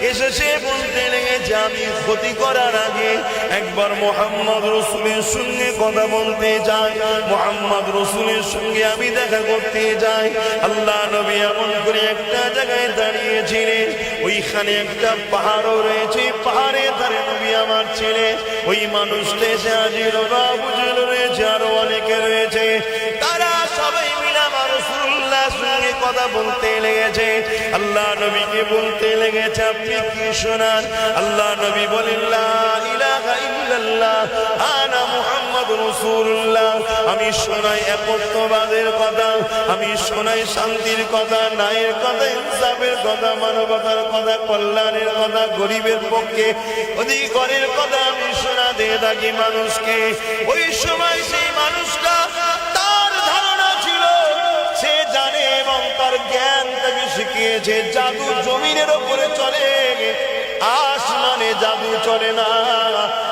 এসে বলতে লেগেছে, আমি ক্ষতি করার আগে একবার মুহাম্মদ রাসূলের সঙ্গে কথা বলতে চাই, মুহাম্মদ রাসূলের সঙ্গে আমি দেখা করতে যাই। আল্লাহ নবী এমন করে একটা জায়গায় দাঁড়িয়েছিলেন, ওইখানে একটা পাহাড়ও রয়েছে, পাহাড়ের ধারে নবী আমার ছেলে ওই মানুষটা এসে হাজির হলো। আবু জেহেল রয়েছে, আরো অনেকে রয়েছে, তারা সবাই মিলে আমার রাসূলুল্লাহর সঙ্গে কথা বলতে লেগেছে। আল্লাহ নবীকে বলতে লেগেছে, আপনি কি শোনান? আল্লাহ নবী বলেন, লা ইলাহা ইল্লাল্লাহ আনা মুহাম্মাদুর রাসূলুল্লাহ। আমি শোনাই একত্ববাদের কথা, আমি শোনাই শান্তির কথা, ন্যায়ের কথা, ইনসাফের কথা, মানবতার কথা, কল্যাণের কথা, গরিবের পক্ষে অধিকারের কথা আমি শোনাতে থাকি মানুষকে। ওই সময় সেই মানুষটা, তার ধারণা ছিল, সে জানে এবং তার জ্ঞান তাকে শিখিয়েছে জাদু জমিনের উপরে চলে, আসমানে জাদু চলে না।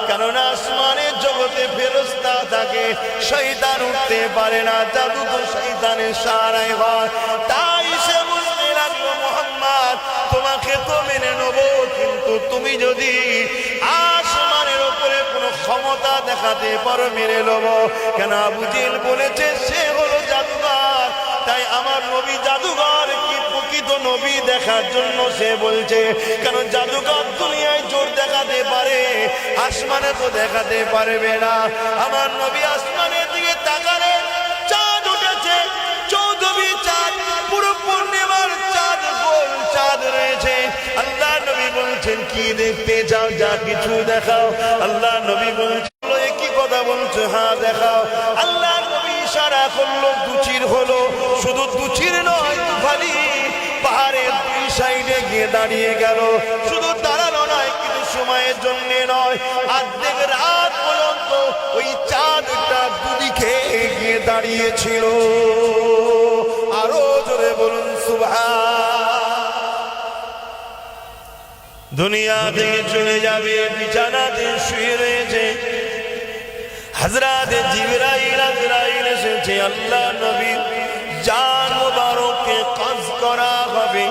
কারণ আসমানের জগতে ফেরেশতা থাকে, শয়তান উঠতে পারে না, জাদু তো শয়তানের সারাই হয়। তাই সে বুঝতে লাগলো, মুহাম্মদ তোমাকে তো মেনে নেব, কিন্তু তুমি যদি আসমানের উপরে কোনো ক্ষমতা দেখাতে পারো মেনে নেব। কেন? আবু জেহেল বলেছে সে হলো জাদুঘর, তাই আমার নবী জাদুঘর কি প্রকৃত নবী দেখার জন্য সে বলছে। কেন? জাদুঘর দুনিয়ায় জোর দেখাতে পারে, আসমানে তো দেখাতে পারবে না। আমার নবী আসমানের দিকে তাকালেন, চাঁদ উঠেছে, চৌধুরী চাঁদ, পুরো পূর্ণিমার চাঁদ, গোল চাঁদ রয়েছে। আল্লাহ নবী বলছেন, কি দেখতে চাও? যা কিছু দেখাও। আল্লাহ নবী বলছেন, কি কথা বলছো? হ্যাঁ দেখাও। আল্লাহ নবী ইশারা করলো, দুচির হলো। শুধু দুচির নয়, দুখানি পাহাড়ের দুই সাইডে গিয়ে দাঁড়িয়ে গেল। শুধু দাঁড়ানো নয়, কিছু সময়ের জন্য নয়, অর্ধেক রাত পর্যন্ত ওই চাঁদটা দুদিকে গিয়ে দাঁড়িয়েছিল। আরো জোরে বলুন সুবহান। দুনিয়া থেকে চলে যাবে, বিছানাতে শুয়ে রয়েছে। হযরত জিবরাইল আজরাইল এসেছে, আল্লাহ নবীর জান মুবারককে কবজ করা হবে।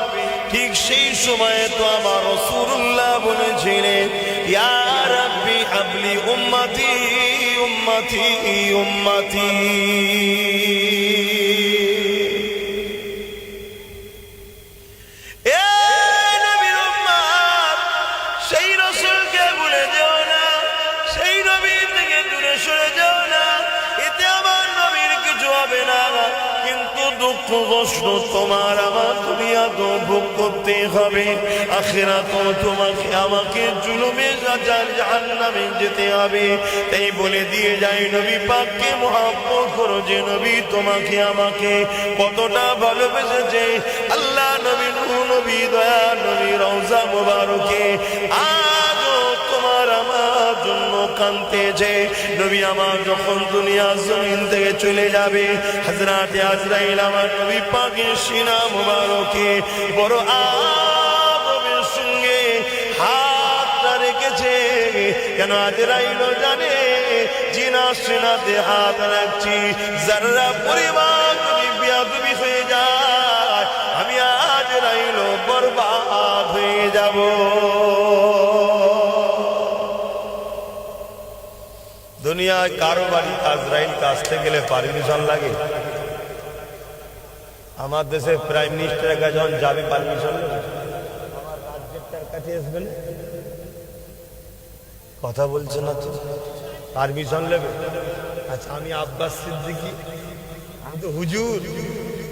ঠিক সেই সময়ে তো আমার রাসূলুল্লাহ বলেছিলেন, ইয়া রাব্বি হাবলি উম্মতি উম্মতি উম্মতি। সেই রাসূলকে ভুলে যেও না, সেই নবীর থেকে দূরে সরে যেও না, এতে আমার নবীর কিছু হবে না। কিন্তু দুঃখ কষ্ট তোমার আমার দুনিয়া তো ভোগ করতে হবে, আখিরাতে তোমাকে আমাকে জুলুমে জাহান্নামে যেতে হবে। তাই বলে দিয়ে যাই, নবী পাককে মহব্বত করো, যে নবী তোমাকে আমাকে কতটা ভালোবেসেছে। আল্লাহ নবী, নূহ নবী, দয়া নবী, রওজা মুবারকে আজও তোমার আমার জন্য কাঁদতেছে। নবী আমার যখন দুনিয়া জমিন থেকে চলে যাবে, হযরত আজরাইল আমার নবী পাকের সিনা মুবারকে বড় আদবের সঙ্গে হাতটা রেখেছে। কেন? আজরাইল জানে, জিনা সিনাতে হাত রাখছি, যারা পরিমাণ যদি বেয়াদবি হয়ে যায়, আমি আজরাইল বরবাদ হয়ে যাব। দুনিয়ায় কারো বাড়ি আজরাইলকে আসতে গেলে পারমিশন লাগে? আমার দেশের প্রাইম মিনিস্টারের কাছে যখন যাবে পারমিশন নেবে? আমার রাজ্যের কাছে আসবেন, কথা বলছে না তো, পারমিশন নেবে? আচ্ছা, আমি আব্বাস সিদ্দিকী, আমি তো হুজুর,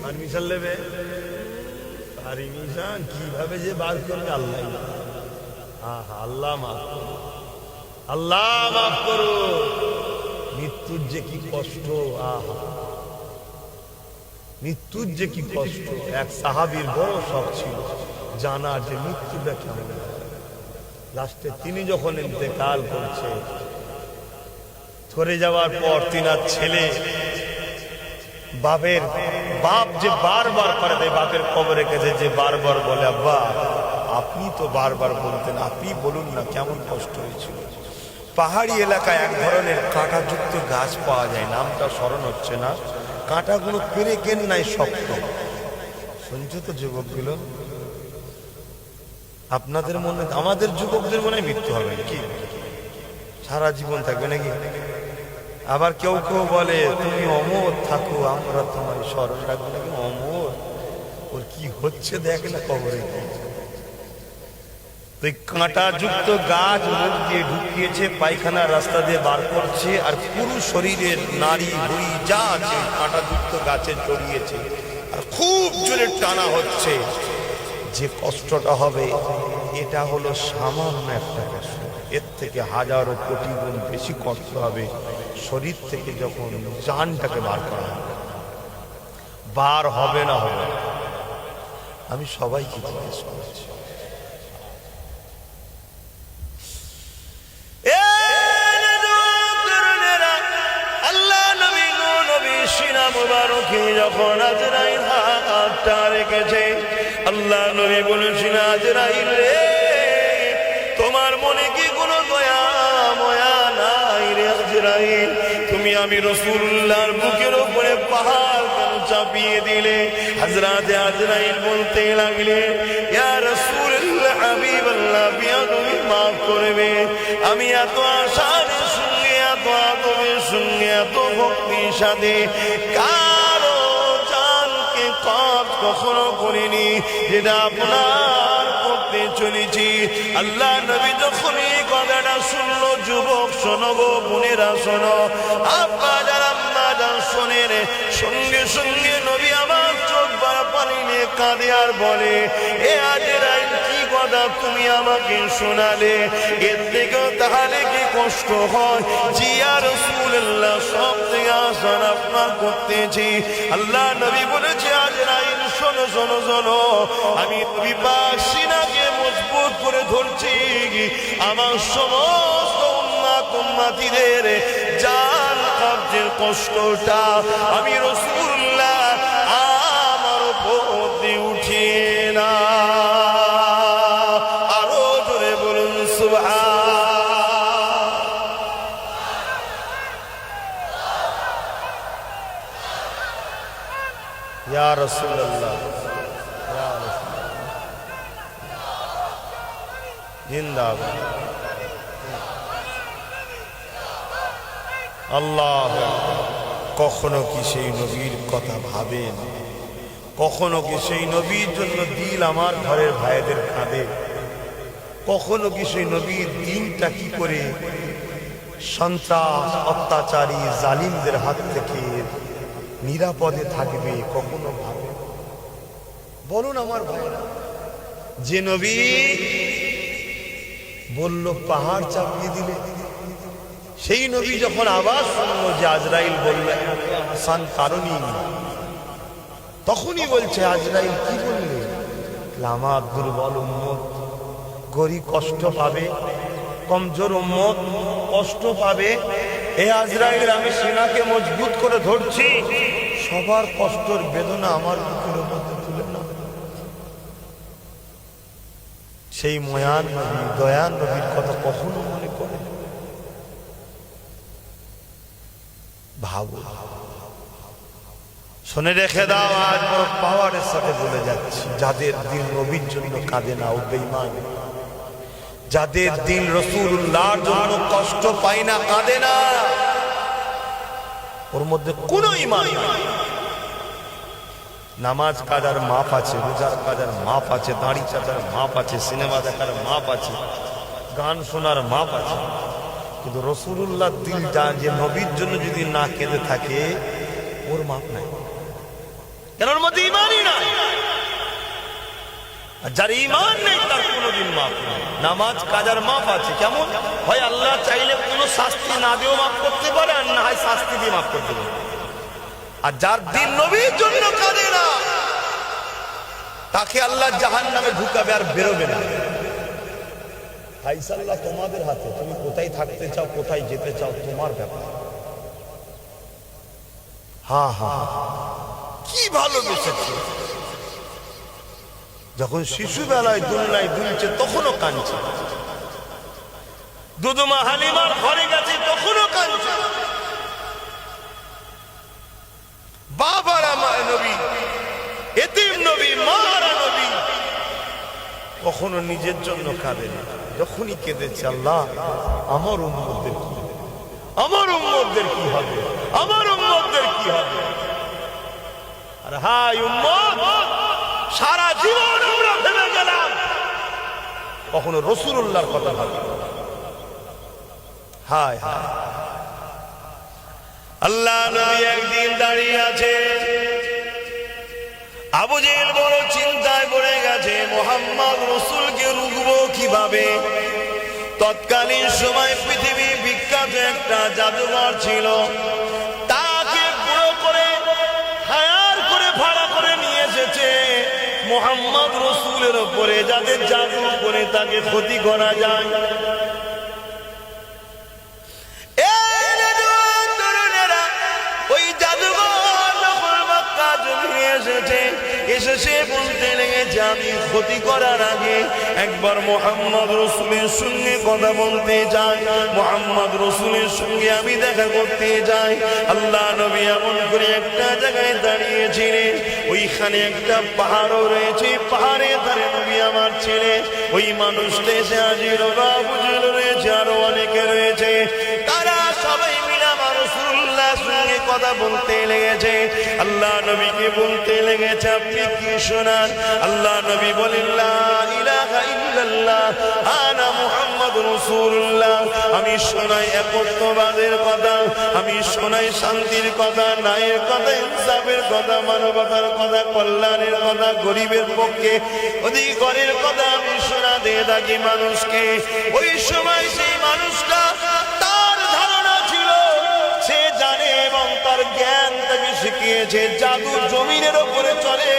পারমিশন নেবে? পারমিশন কিভাবে যে বার করবে আল্লাহ। আল্লাহ মাফ করো, আল্লাহ মাফ করো। মৃত্যুর যে কি কষ্ট, আহা, মৃত্যুর যে কি কষ্ট। এক সাহাবীর বড় শখ ছিল জানার যে মৃত্যুটা কেমন। লাস্টে তিনি যখন ইন্তেকাল করছে, করে যাওয়ার পর তিনার ছেলে, বাপ যে বারবার করে দেয়, বাপের কবরে গেছে, যে বারবার বলে, আব্বা আপনি তো বারবার বলতেন, আপনি বলুন না কেমন কষ্ট হয়েছিল। পাহাড়ি এলাকায় এক ধরনের কাঁটাযুক্ত গাছ পাওয়া যায়, নামটা স্মরণ হচ্ছে না, কাঁটাগুলো পেরে কেন নাই, শক্ত। শুনছো তো যুবকগুলো? আপনাদের মনে, আমাদের যুবকদের মনে মৃত্যু হবে কি সারা জীবন থাকবে নাকি? আবার কেউ কেউ বলে তুমি অমর থাকো, আমরা তোমার স্মরণ রাখবো নাকি? অমর ওর কি হচ্ছে দেখ না কবরে কি। তো কাঁটা যুক্ত গাছ মুখ দিয়ে ঢুকিয়েছে, পায়খানার রাস্তা দিয়ে বার করছে, আর পুরো শরীরের নারী বুড়ি যা আছে কাঁটা যুক্ত গাছে জড়িয়েছে, আর খুব জোরে টানা হচ্ছে। যে কষ্টটা হবে এটা হলো সামান্য একটা কষ্ট, এর থেকে হাজারো কোটি গুণ বেশি কষ্ট হবে শরীর থেকে যখন জানটাকে বার করা হবে। বার হবে না হবে? আমি সবাইকে জিজ্ঞেস করছি, যখন আজরাইল হাতটা রেখেছে, আল্লাহ নবী বলেছেন আজরাইল রে, তোমার মনে কি কোনো দয়া ময়া নাই রে আজরাইল? তুমি আমি রাসূলুল্লাহর বুকের উপরে পাহাড় কেন চাপিয়ে দিলে? হযরতে আজরাইল বলতে লাগলেন, ইয়া রাসূলুল্লাহ হাবিবাল্লাহ, তুমি মাফ করবে, আমি এত আশার সঙ্গে, এত আদবের সঙ্গে, এত ভক্তির সাথে কারো জানকে কত কখনো করিনি যেটা আপনার করতে চলেছি। আল্লাহ নবী যখন এই কথাটা শুনলো, যুবক শোনো গো, বোনেরা শোনো, আব্বা যারা আম্মা যারা শোনেন, সঙ্গে সঙ্গে নবী আমার চোখ ভরা পানি নিয়ে কাঁদে আর বলে, এ আজরাইল কি কথা তুমি আমাকে শোনালে? এর থেকেও তাহলে কি কষ্ট হয়? জি ইয়া রাসূলুল্লাহ, সব থেকে আসান আপনার করতেছি। আল্লাহ নবী বলেছে, আজরাইল শোনো শোনো শোনো, আমি নবী পাক সিনাকে মজবুত করে ধরছি, আমার সমস্ত উম্মত উম্মতিদের জান কবজের কষ্টটা আমি রাসূলুল্লাহ আমার উপর দিয়ে উঠিয়ে না। আরো জোরে বলুন সুবহান। ইয়া রাসূলুল্লাহ, ইয়া রাসূলুল্লাহ, জিন্দাবাদ। আল্লাহ, কখনো কি সেই নবীর কথা ভাবেন? কখনো কি সেই নবীর জন্য দিল আমার ঘরের ভাইদের কাঁদে? কখনো কি সেই নবীর দিনটা কি করে সন্ত্রাস অত্যাচারী জালিমদের হাত থেকে নিরাপদে থাকবে? কখনো ভাবে? বলুন আমার ভাইরা, যে নবী বলল পাহাড় চাপিয়ে দিলে, সেই নবী যখন আওয়াজ শুনলো যে আজরাইল বলল আসান কারণই, তখনই বলছে আজরাইল কি বললে? আমার দুর্বল উম্মত গরিব কষ্ট পাবে, কমজোর উম্মত কষ্ট পাবে। এ আজরাইল, আমি সিনাকে মজবুত করে ধরছি, সবার কষ্টের বেদনা আমার বুকের মধ্যে তুলে না। সেই ময়ান নবী, দয়ান নবীর কথা কখনো মনে করে ভাবো। শুনে রেখে দাও, আজ বড় পাওয়ারের সাথে বলে যাচ্ছি, যাদের দিল নবীর জন্য কাঁদে না ও বেঈমান, যাদের দিল রাসূলুল্লাহর জন্য কষ্ট পায় না, কাঁদে না, ওর মধ্যে কোনো ঈমান নেই। নামাজ কাজার মাপ আছে, রোজার কাজার মাপ আছে, দাড়ি চাচার মাপ আছে, সিনেমা দেখার মাপ আছে, গান শোনার মাপ আছে, কিন্তু রাসূলুল্লাহর দিলটা যে নবীর জন্য যদি না কেঁদে থাকে, ওর মাপ নাই। কেন? ওর মধ্যে ঈমানই নাই। আর যার ঈমান নেই তার কোনোদিন মাপ নেই। নামাজ কাজার মাপ আছে, কেমন হয়? আল্লাহ চাইলে কোনো শাস্তি না দিয়েও মাফ করতে পারে, আর না হয় শাস্তি দিয়ে মাফ করতে পারে। আর যার দিল নবীর জন্য কাঁদে না, তাকে আল্লাহ জাহান্নামে ঢুকাবে আর বেরোবে না। ফাইসাল্লাহ তোমাদের হাতে, তুমি কোথায় থাকতে চাও, কোথায় যেতে চাও, তোমার ব্যাপার। হ্যাঁ হ্যাঁ, কি ভালোবেসেছে। যখন শিশুবেলায় দুলনায় দুলছে তখনও কাঁদছে, দুধমা হালিমার ঘরে গেছে তখনও কাঁদছে। বাবারা নবী, এতিম নবী, মারা নবী, কখনো নিজের জন্য কাঁদে না, যখনই কেঁদেছে আল্লাহ আমার উম্মতদের কি, আমার উম্মতদের কি হবে, আমার উম্মতদের কি হবে। আর হায় উম্মত, সারা জীবন আমরা ভেবে গেলাম, কখনো রাসূলুল্লাহর কথা ভাবি। হায় হায়, আল্লাহ নবী একদিন দাঁড়িয়ে আছে, আবু জেহেল বড় চিন্তায় পড়ে গেছে, মুহাম্মদ রাসূলকে রুখবো কিভাবে। তৎকালীন সময় পৃথিবী বিখ্যাত একটা জাদুঘর ছিল, তাকে পুরো করে হায়ার করে ভাড়া করে নিয়ে এসেছে মুহাম্মদ রাসূলের উপরে, যাদের জাদু করে তাকে ক্ষতি করা যায়। ওই জাদুঘর যখন মক্কা জমিয়ে এসে সে বলতে লেগেছে, আমি ক্ষতি করার আগে একবার মুহাম্মদ রাসূলের সঙ্গে কথা বলতে চাই, মুহাম্মদ রাসূলের সঙ্গে আমি দেখা করতে চাই। আল্লাহ নবী এমন করে একটা জায়গায় দাঁড়িয়েছিলেন, ওইখানে একটা পাহাড়ও রয়েছে, পাহাড়ের ধারে নবী আমার ছেলে ওই মানুষটা এসে হাজির হলো, আবু জেহেল রয়েছে, আরো অনেকে রয়েছে, তারা সবাই মিলে আমার রাসূলুল্লাহর সঙ্গে কথা বলতে লেগেছে। আল্লাহ নবীকে বলতে লেগেছে, আপনি কি শোনান। আল্লাহ নবী বলেন, লা ইলাহা ইল্লাল্লাহ আনা মুহাম্মাদুর রাসূলুল্লাহ, আমি শোনাই একত্ববাদের কথা, আমি শোনাই শান্তির কথা, ন্যায়ের কথা, ইনসাফের কথা, মানবতার কথা, কল্যাণের কথা, গরিবের পক্ষে অধিকারের কথা আমি শোনাতে থাকি মানুষকে। ওই সময় সেই মানুষটা, তার ধারণা ছিল, সে জানে এবং তার জ্ঞান তাকে শিখিয়েছে জাদু জমিনের উপরে চলে,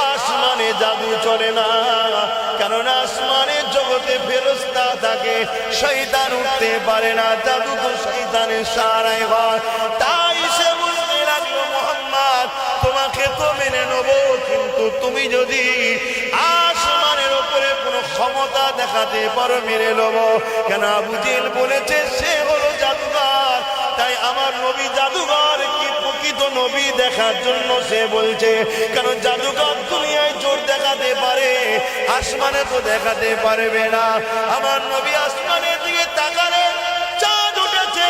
আসমানে জাদু চলে না, কারণ আসমানের জগতে ফেরেশতা থাকে, শয়তান উঠতে পারে না, জাদু তো শয়তানের সারাই হয়। তাই সে বুঝতে লাগলো, মুহাম্মদ তোমাকে তো মেনে নেব, কিন্তু তুমি যদি আসমানের উপরে কোনো ক্ষমতা দেখাতে পারো মেনে নেব। কেন আবু জেহেল বলেছে সে হলো জাদুঘর, তাই আমার নবী জাদুঘর কি প্রকৃত নবী দেখার জন্য সে বলছে। কেন জাদুঘর দুনিয়ায় জোর দেখাতে পারে, আসমানে তো দেখাতে পারবে না। আমার নবী আসমানের দিকে তাকালে চাঁদ উঠেছে,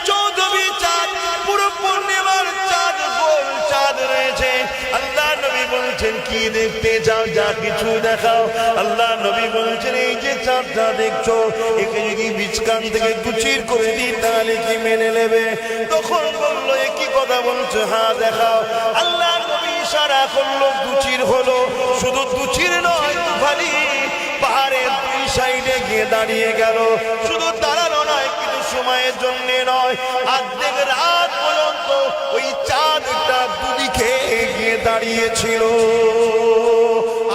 চৌধুরী চাঁদ, পুরো পূর্ণিমার চাঁদ, গোল চাঁদ রয়েছে। আল্লাহ নবী বলছেন, কি দেখতে চাও, যা কিছু দেখাও। আল্লাহ নবী বলছেন, এই যে চাঁদটা দেখছো, একে যদি বীজকান থেকে কুচির করে দিই তাহলে কি মেনে নেবে? তখন বললো, এ কি কথা বলছো, হ্যাঁ দেখাও। আল্লাহ নবী ইশারা করলো, দুচির হলো। শুধু দুচির নয়, তুফালি পাহাড়ের দুই সাইডে গিয়ে দাঁড়িয়ে গেল। শুধু দাঁড়ানো নয়, কিন্তু সময়ের জন্য নয়, অর্ধেক রাত পর্যন্ত ওই চাঁদটা দুদিকে গিয়ে দাঁড়িয়েছিল।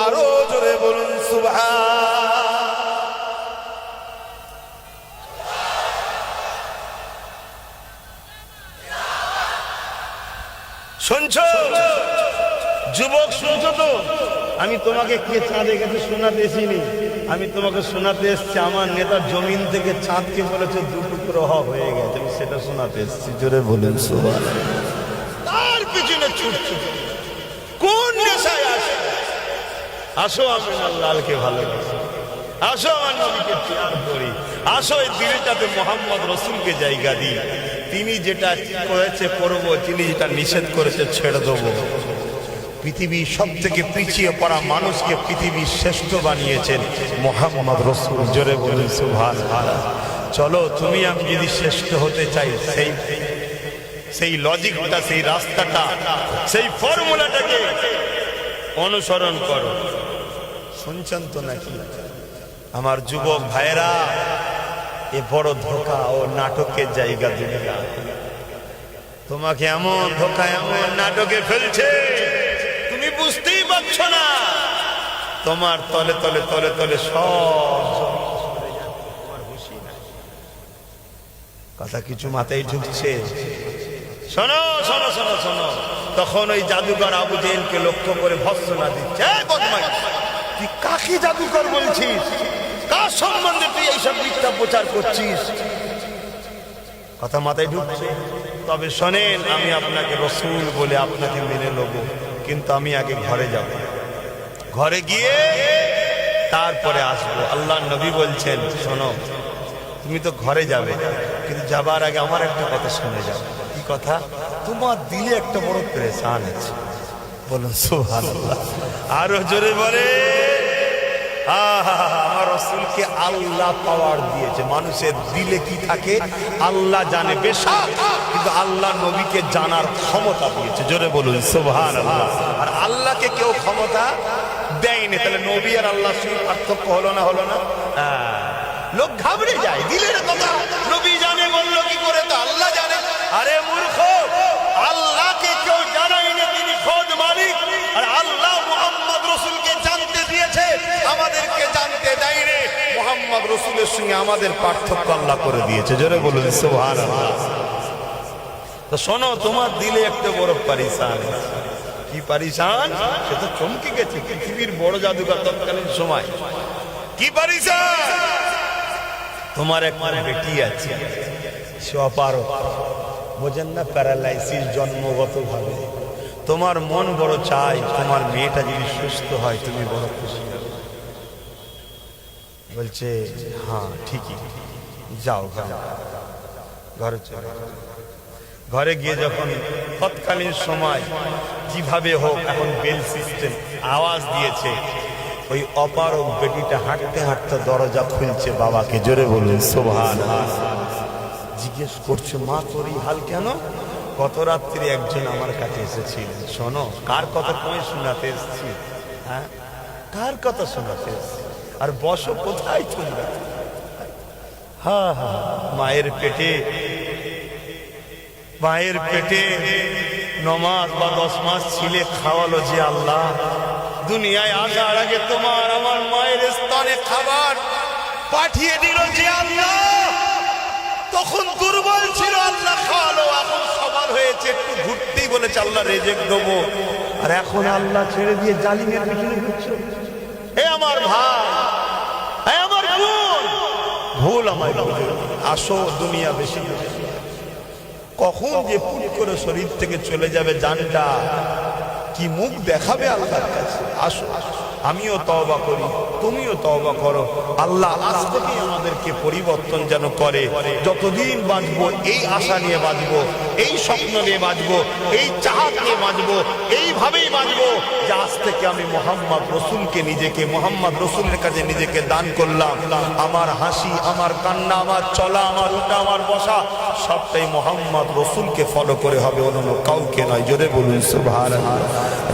আরো জোরে বলুন সুবহান। শুনছো যুবক, শুনছো তো? আমি তোমাকে কে চাঁদে গেছে শোনাতে এসিনি, আমি তোমাকে শোনাতে এসছি আমার নেতার জমিন থেকে চাঁদকে বলেছে দু টুকরো হয়ে গেছে, আমি সেটা শোনাতে এসছি। জোরে বলেন সুবহান। তার পিছনে ছুটছো কোন নেশায়? আসো আসো, আমি আল্লাহকে ভালোবাসি, আসো আমার নবীকে প্যার করি, আসো এই দিলটাতে মোহাম্মদ রাসূলকে জায়গা দিই। তিনি যেটা করেছে করব, তিনি যেটা নিষেধ করেছে ছেড়ে দেবো। পৃথিবীর সব থেকে পিছিয়ে পড়া মানুষকে পৃথিবীর শ্রেষ্ঠ বানিয়েছেন মোহাম্মদ রাসূল। জোরে বলুন সুবহানাল্লাহ। চলো তুমি আমি যদি শ্রেষ্ঠ হতে চাই, সেই লজিকটা, সেই রাস্তাটা, সেই ফর্মুলাটাকে অনুসরণ করো। শুনছেন তো নাকি আমার যুবক ভাইয়েরা? এ বড় ধোঁকা ও নাটকের জায়গা দুনিয়া। তোমাকে এমন ধোঁকা, এমন নাটকে ফেলছে, তুমি বুঝতেই পারছো না। তোমার তলে তলে তলে তলে সব কথা কিছু মাথায় ঢুকছে। শোনো শোনো শোনো শোনো, তখন ওই জাদুকর আবু জেহেলকে লক্ষ্য করে ভর্ৎসনা দিচ্ছে, তুই কাকে জাদুকর বলছিস? কার সম্বন্ধে তুই এইসব মিথ্যা প্রচার করছিস? কথা মাথায় ঢুকছে। তবে শোনেন, আমি আপনাকে রাসূল বলে আপনাকে মেনে নেব, কিন্তু আমি আগে ঘরে যাব। ঘরে গিয়ে তারপরে আসবো। আল্লাহ নবী বলছেন, শোনো তুমি তো ঘরে যাবে, কিন্তু যাবার আগে আমার একটা কথা শুনে যাও। কি কথা? তোমার দিলে একটা বড় পেরেশান আছে। বলুন সুবহানাল্লাহ। আরো জোরে বলে, আমার রাসূলকে আল্লাহ পাওয়ার দিয়েছে। মানুষের দিলে কি থাকে আল্লাহ জানে বেশক, কিন্তু আল্লাহ নবীকে জানার ক্ষমতা দিয়েছে। জোরে বলুন সুবহানাল্লাহ। আর আল্লাহকে কেউ ক্ষমতা দেয়নি। তাহলে নবী আর আল্লাহর সঙ্গে পার্থক্য হলো না? হলো না? লোক ঘাবড়ে যায়, দিলের কথা নবী জানে বললো কি করে? তো আল্লাহ জানে। আরে মূর্খ, আল্লাহকে কেউ জানাই না, তিনি খোদ মালিক। আর আল্লাহ মুহাম্মদ রাসূলকে জানতে দিয়েছে, আমাদেরকে জানতে দেয়নি। মুহাম্মদ রাসূলের সঙ্গে আমাদের পার্থক্য আল্লাহ করে দিয়েছে। জোরে বলুন সুবহানাল্লাহ। তো শোনো, তোমার দিলে একটা বড় পরেশান। কি পরেশান? সে তো চমকে গেছে, পৃথিবীর বড় জাদুকর তৎকালীন সময়। কি পরেশান? তোমার একটা বেটি আছে, সে অপারগ, বোঝেন না, প্যারালাইসিস জন্মগত ভাবে। তোমার মন বড় চাই তোমার মেয়েটা যদি সুস্থ হয় তুমি বড় খুশি হবে। বলছে হ্যাঁ ঠিকই, যাও ঘরে চলে। ঘরে গিয়ে যখন তৎকালীন সময় কিভাবে হোক, এখন বেল সিস্টেম, আওয়াজ দিয়েছে, ওই অপারগ বেটিটা হাঁটতে হাঁটতে দরজা খুলছে বাবাকে। জোরে বলুন সুবহানাল্লাহ। জিজ্ঞেস করছে, মা তোর এই হাল কেন? গত রাত্রি একজন আমার কাছে এসেছিলেন। শোনো, কার কথা তুমি শোনাতে এসেছি? হ্যাঁ, কার কথা শোনাতে এসেছি? আর বসো কোথায় তোমরা? হ্যাঁ হ্যাঁ, মায়ের পেটে 9 মাস বা 10 মাস ছিলে, খাওয়ালো যে আল্লাহ। দুনিয়ায় আসার আগে তোমার আমার মায়ের স্তনে খাবার পাঠিয়ে দিল যে আল্লাহ। তখন দুর্বল ছিল, আল্লাহ খাওয়ালো। এখন সবার হয়েছে, একটু ঘুরতেই বলেছে আল্লাহ রেজেক দেবো। আর এখন আল্লাহ ছেড়ে দিয়ে জালিমের পিছনে ঘুরছো। হে আমার ভাই, হে আমার বোন, ভুল আমায় আসো। দুনিয়া বেশি কখন যে পুট করে শরীর থেকে চলে যাবে জানটা, কি মুখ দেখাবে আল্লাহর কাছে। আসো, আমিও তওবা করি, তুমিও তওবা করো। আল্লাহ আজ থেকে আমাদেরকে পরিবর্তন যেন করে। যতদিন বাঁচবো এই আশা নিয়ে বাঁচবো, এই স্বপ্ন নিয়ে বাঁচবো, এই চাহত নিয়ে বাঁচবো, এইভাবেই বাঁচবো যে আজ থেকে আমি মুহাম্মদ রাসূলকে, নিজেকে মুহাম্মদ রাসূলের কাছে নিজেকে দান করলাম। আমার হাসি, আমার কান্না, আমার চলা, আমার উঠা, আমার বসা সবটাই মুহাম্মদ রাসূলকে ফলো করে হবে, অন্য কাউকে নয়। জোরে বলুন সুবহানাল্লাহ।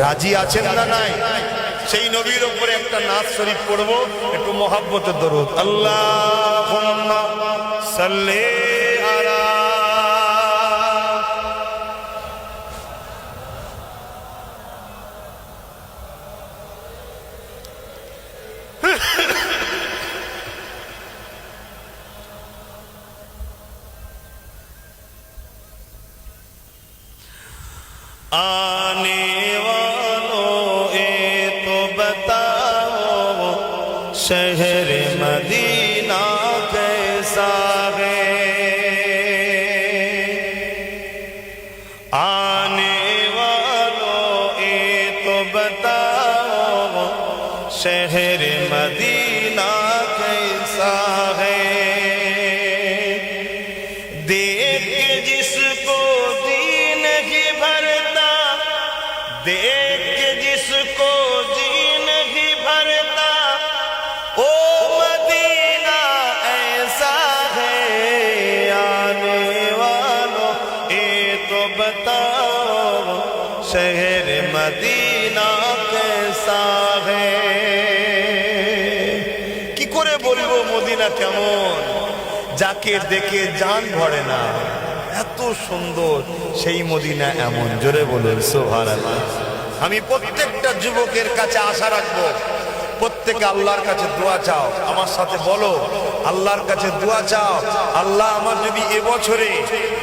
রাজি আছেন না নাই? সেই নবীর উপরে একটা নাচ শরীফ পড়বো, একটু মহব্বতের দরুদ। আল্লাহুম্মা সাল্লি আলা आने वालों ए तो बताओ शहर मदीना कैसा है। आने वालों ए तो बताओ शहर मदीना कैसा है। देख के जिसको जी नहीं भरता, देख के जिसको जी नहीं भरता, ओ मदीना ऐसा है। आने वालों ये तो बताओ शहर मदीना कैसा है। কি করে বলবো মদিনা কেমন, যাকে দেখে জান ভরে না, এত সুন্দর সেই মদিনা এমন। জোরে বলুন সুবহানাল্লাহ। আমি প্রত্যেকটা যুবকের কাছে আশা রাখবো, প্রত্যেকে আল্লাহর কাছে দোয়া চাও। আমার সাথে বলো, আল্লাহর কাছে দোয়া চাও, আল্লাহ আমার যদি এবছরে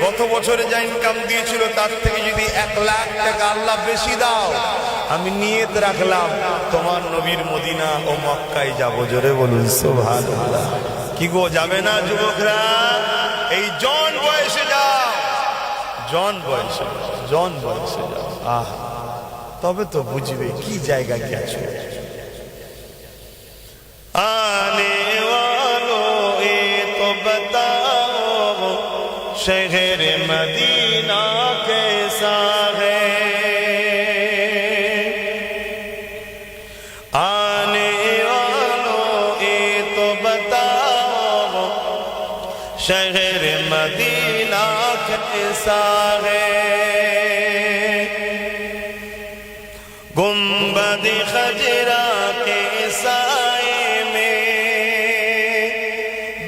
গত বছরে যা ইনকাম দিয়েছিল তার থেকে যদি 1 লাখ টাকা আল্লাহ বেশি দাও, আমি নিয়ত রাখলাম তোমার নবীর মদিনা ও মক্কায় যাব। জোরে বলুন সুবহানাল্লাহ। কি গো, যাবে না যুবকরা? এই জন বয়সে যাও, জন বয়সে, জন বয়সে যাও। আহা, তবে তো বুঝবে কি জায়গা গেছো। शहर मदीना कैसा है, आने वालों ये तो बताओ शहर मदीना कैसा है। गुंबद खजरा के साए में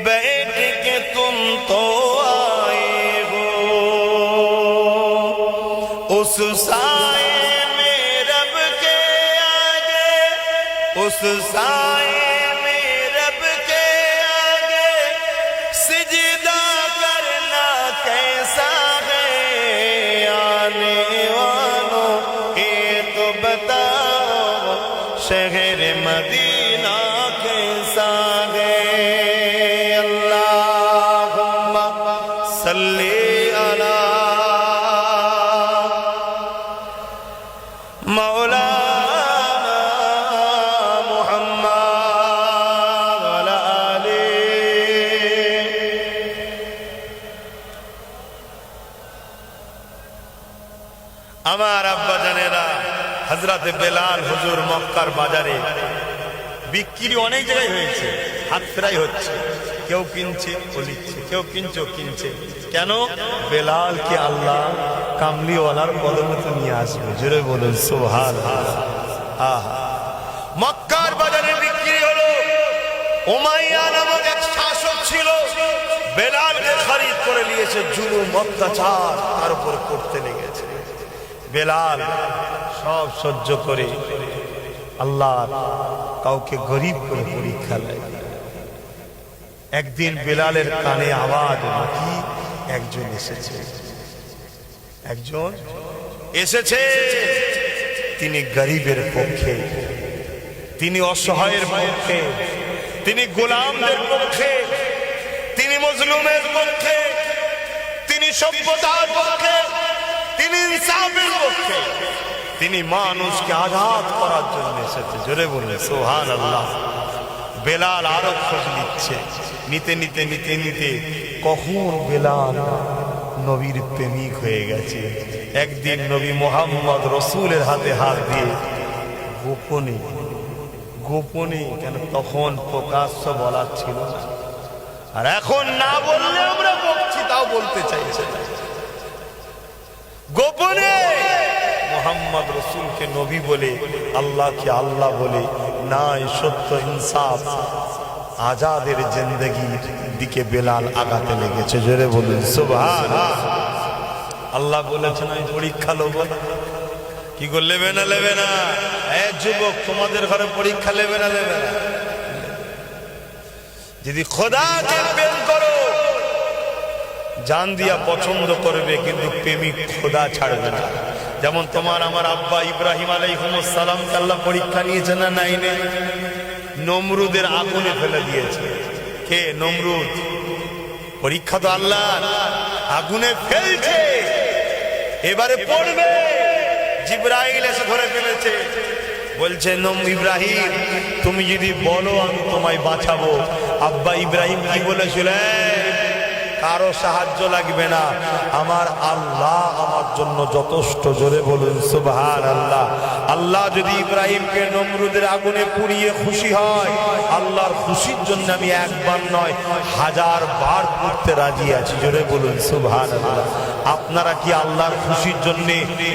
बैठ के तुम तो आए हो, उस साए में रब के आगे, उस साए में रब के आगे सिजदा करना कैसा है। आने वालों ये तो बताओ शहर मदीना कैसा है। अल्लाहुम्मा सल्ली अला मौलाना मुहम्मद वाला आले। আমার আব্বা জানেরা হযরত বেলাল হুজুর মক্কার বাজারে বিক্রি অনেক জায়গায় হয়েছে, হাত ফেরাই হচ্ছে, কেউ কিনছে বলিচ্ছে, কেউ কিনছে। কেন? বেলালকে আল্লাহ কামলিওয়ালার পদমতে নিয়ে আসবে। জোরে বলুন সুবহানাল্লাহ। মক্কার বাজারে বিক্রি হলো। উমাইয়া নামক এক শাসক ছিল, বেলালকে খরিদ করে নিয়েছে, জুলুম অত্যাচার তার উপর করতে লেগেছে। বেলাল সব সহ্য করে আল্লাহ কাউকে গরিব করে পরীক্ষা নেয়। একদিন বেলালের কানে আওয়াজ হলো, কি একজন এসেছে, তিনি গরিবের পক্ষে, তিনি অসহায়ের পক্ষে, তিনি গোলামদের পক্ষে, তিনি মজলুমের পক্ষে, তিনি সভ্যতার পক্ষে, তিনি ইনসাফের পক্ষে, তিনি মানুষকে আজাদ করার জন্য এসেছে। জোরে বলে সুবহানাল্লাহ। বেলাল আরো খোঁজ নিতে কখন বেলাল নবীর প্রেমিক হয়ে গেছে। একদিন নবী মুহাম্মদ রসুলের হাতে হাত দিয়ে গোপনে, কেন তখন প্রকাশ্য বলার ছিল না, আর এখন না বললে আমরা বলছি, তাও বলতে চাইছে না। গোপনে মোহাম্মদ রসুলকে নবী বলে, আল্লাহকে আল্লাহ বলে, নাই সত্য ইনসাফ আজাদের জিন্দেগির দিকে বেলাল আগাতে লেগেছে। জোরে বলুন সুবহানাল্লাহ। আল্লাহ বলেছেন আমি পরীক্ষা নেব না। কি গো নেবে না? যুবক, তোমাদের ঘরে পরীক্ষা নেবে না? যদি খোদাকে প্রেম করো, জান দিয়া পছন্দ করবে, কিন্তু প্রেমিক খোদা ছাড়বে না। যেমন তোমার আমার আব্বা ইব্রাহিম আলাইহিস সালামকে আল্লাহ পরীক্ষা নিয়েছে না? নাই, নমরুদের আগুনে ফেলে দিয়েছে। কে? নমরুদ। পরীক্ষা তো আল্লাহ, আগুনে ফেলছে, এবারে পড়বে। জিবরাইল এসে ধরে ফেলেছে, বলছে ইব্রাহিম তুমি যদি বলো আমি তোমায় বাঁচাবো। আব্বা ইব্রাহিম কি বলেছিলেন? কারো সাহায্য লাগবে না, আমার আল্লাহ আমার জন্য যথেষ্ট। জোরে বলুন সুবহানাল্লাহ। আল্লাহ যদি ইব্রাহিমকে নমরুদের আগুনে পুড়িয়ে খুশি হয়, আল্লাহর খুশির জন্য আমি একবার নয় 1000 বার পুড়তে রাজি আছি। জোরে বলুন সুবহানাল্লাহ। আপনারা কি আল্লাহর খুশির জন্য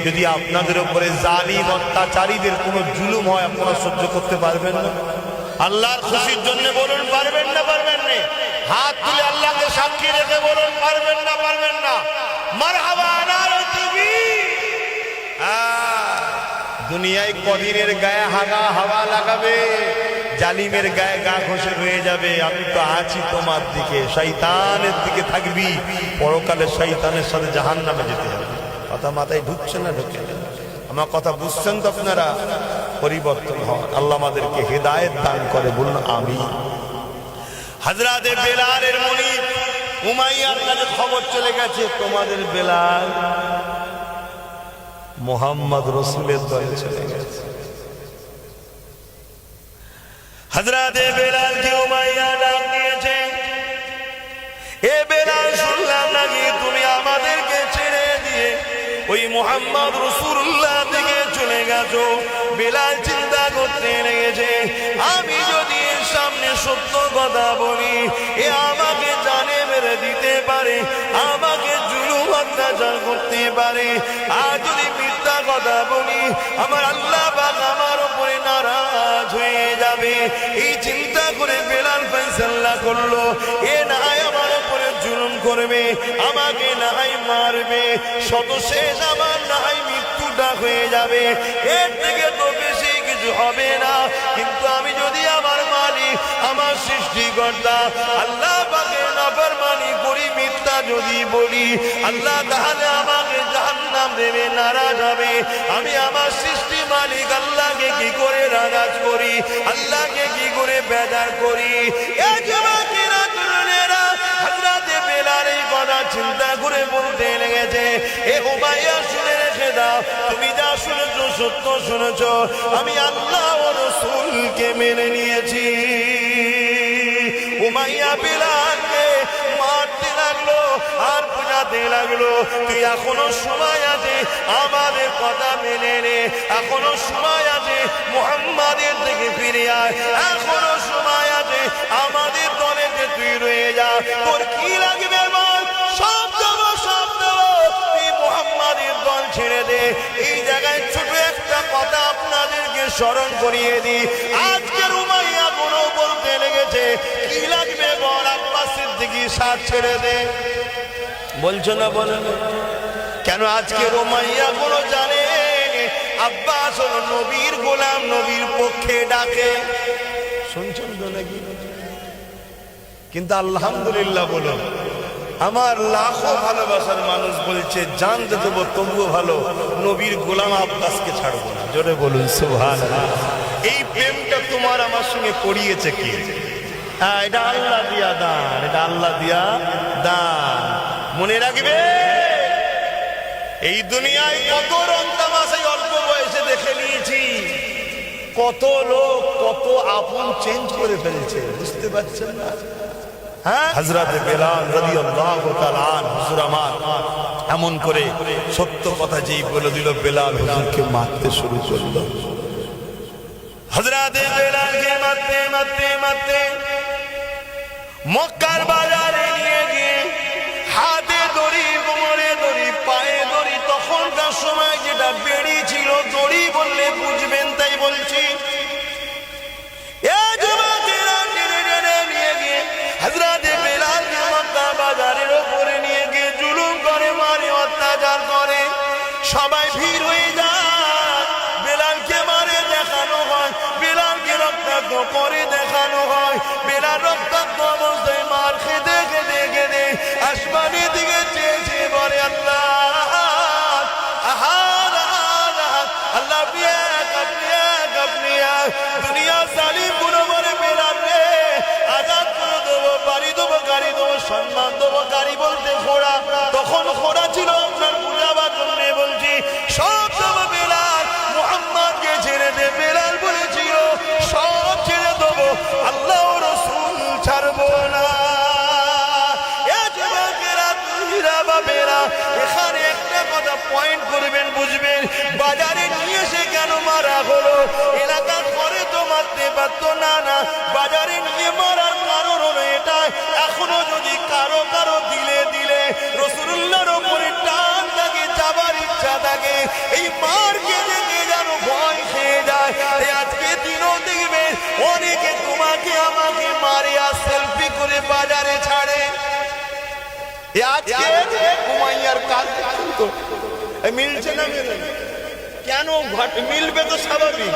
যদি আপনাদের উপরে জালিম অত্যাচারীদের কোনো জুলুম হয় আপনারা সহ্য করতে পারবেন না? আল্লাহর খুশির জন্য বলুন পারবেন না? হাত তুলে আল্লাহকে সাক্ষী রেখে বলুন পারবেন না? মারহাবা নারে তাকবীর। দুনিয়ায় কদিনের গায়ে হাওয়া লাগাবে, জালিমের গায়ে গা ঘষে হয়ে যাবে। আমি তো আছি তোমার দিকে, শয়তানের দিকে থাকবি, পরকালে শয়তানের সাথে জাহান্নামে যেতে হবে। কথা মাথায় ঢুকছে না? ঢুকে আমার কথা বুঝছেন তো আপনারা? পরিবর্তন হন, আল্লাহ আমাদেরকে হেদায়েত দান করে, বলুন আমিন। হযরতে বেলালের মুনিব উমাইয়ার কাছে খবর চলে গেছে, তোমাদের বেলাল মুহাম্মদ রাসূলের দলে চলে গেছে। হযরতে বেলালকে উমাইয়া ডাক দিয়েছে, এ বেলাল শুনলাম নাকি তুমি আমাদেরকে ছেড়ে দিয়ে ওই মুহাম্মদ রাসূলুল্লাহ থেকে চলে গেছো। বেলাল চিন্তা করতে লেগেছে, আমি যদি এর সামনে সত্য কথা বলি এ আমাকে জানে মেরে দিতে পারে, আমাকে জুলুম অত্যাচার করতে পারে। আর যদি মিথ্যা কথা বলি আমার আল্লাহ পাক আমার উপরে নারাজ হয়ে যাবে। এই চিন্তা করে বেলাল ফয়সালা করলো, এ না আমার উপরে জুলুম করবে, আমাকে না হয় মারবে, সর্বশেষ আমার না হয় মৃত্যুটা হয়ে যাবে, এর থেকে তো বেশি কিছু হবে না। কিন্তু আমি যদি আমার মালিক আমার সৃষ্টিকর্তা আল্লাহ পাকের নাফরমানি করি, মিথ্যা যদি বলি, আল্লাহ তাহলে আমাকে জাহান্নাম দেবে, নারাজ হবে। আমি আমার সৃষ্টি মালিক আল্লাহকে কি করে নারাজ করি, আল্লাহকে কি করে বেজার করি? এ যুবকেরা তরুণেরা হযরত বেলাল এই কথা চিন্তা করে বলতে লেগেছে, এ উমাইয়া শুনে রেখে দাও, তুমি যা শুনেছো সত্য শুনেছো, আমি আল্লাহ ও রাসূলকে মেনে নিয়েছি। উমাইয়া বেলালকে মারতে লাগলো আর বুঝাতে লাগলো, তুই এখনো সময় আছে আমাদের কথা মেনে নে, এখনো সময় আছে মুহাম্মাদের থেকে ফিরে আয়, এখনো সময় আছে আমাদের দলেতে তুই রয়ে যা, তোর কি লাগবে বল, সব দেবো সব দেবো, তুই মুহাম্মাদের দল ছেড়ে দে। এই জায়গায় ছোট একটা কথা আপনাদেরকে স্মরণ করিয়ে দিই, আজকের উমাইয়া কোনো বলতে লেগেছে কি লাগবে বল, আব্বাস সিদ্দিকীর সাথ ছেড়ে দে, বলছো না বলেন কেন? আজকের উমাইয়া কোনো জানে আব্বাস হলো নবীর গোলাম, নবীর পক্ষে ডাকে, শুনছেন তো নাকি? কিন্তু আলহামদুলিল্লাহ বলো, আমার লাখো ভালোবাসার মানুষ বলছে জানতে দেবো তবুও ভালো নবীর গোলাম আব্বাসকে ছাড়বো না। জোরে বলুন সুবহানাল্লাহ। এই প্রেমটা তোমার আমার সঙ্গে করিয়েছে কি? হ্যাঁ, এটা আল্লাহ দিয়া দান, এটা আল্লাহ দিয়া দান। মনে রাখবে এই দুনিয়ায় কত রং তামাশা অল্প বয়সে দেখে নিয়েছি, কত লোক কত আপন চেঞ্জ করে ফেলছে, বুঝতে পারছেন না? হযরত বেলাল রাদিয়াল্লাহু তাআলা আনহু হুজুর আমার এমন করে সত্য কথা যেই বলে দিল, বেলাল হুজুরকে মারতে শুরু করলো। হযরত বেলালকে মারতে মারতে মারতে মক্কার বাজারে নিয়ে গিয়ে হাতে দড়ি, কোমরে দড়ি, পায়ে দড়ি, তখনকার সময় যেটা বেড়ি ছিল, দড়ি বললে বুঝবেন তাই বলছি, হযরত বেলালকে মক্কা বাজারের উপরে নিয়ে গিয়ে জুলুম করে, মারে, অত্যাচার করে, সবাই ভিড় হয়ে যায়, বেলালকে মারে দেখানো হয়, বেলালকে রক্তাক্ত করে দেখানো হয়, বেলাল রক্তাক্ত অবস্থায় মার খেতে খেতে খেতে আসমানের দিকে চেয়েছে, বলে আল্লাহ আল্লাহ দুনিয়া জালিম গুলো বলে বেলাল রে আজাদ করে দেবো, বাড়ি দেবো, গাড়ি দেবো, সম্মান দেবো, গাড়ি বলতে ঘোড়া, তখন ঘোড়া ছিল আপনার বুঝাবার জন্য বলছি, সব দেবো বেলাল, মুহাম্মদকে ছেড়ে দে, বেলাল বলেছিল সব ছেড়ে দেবো, আল্লাহ ও রাসূল ছাড়বো না। এখানে একটা কথা পয়েন্ট করবেন, বুঝবেন, বাজারে নিয়ে এসে কেন মারা হলো, এলাকার পরে তো মারতে পারতো না, না বাজারে নিয়ে মারার কারণ হলো এটা, এখনো যদি কারো কারো দিলে দিলে রাসূলুল্লাহর উপরে টান থাকে, যাবার ইচ্ছা থাকে, এই মারকে দেখে যেন ভয় খেয়ে যায়। আজকে দিনও দেখবেন অনেকে তোমাকে আমাকে মারে আর সেলফি করে বাজারে ছাড়ে। আজকে উমাইয়ার কাজ মিলছে না, কেন মিলবে তো স্বাভাবিক।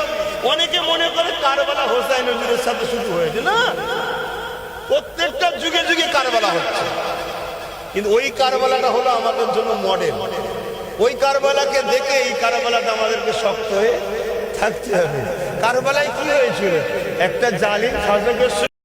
অনেকে মনে করে কারবালা হোসাইন হুজুরের সাথে শুরু হয়েছে, না, প্রত্যেকটা যুগে যুগে কারবালা হচ্ছে, কিন্তু ওই কারবালাটা হলো আমাদের জন্য মডেল। ওই কারবালাকে দেখে এই কারবালাটা আমাদেরকে শক্ত হয়ে থাকতে হবে। কারবালায় কি হয়েছিল, একটা জালিম শাসকের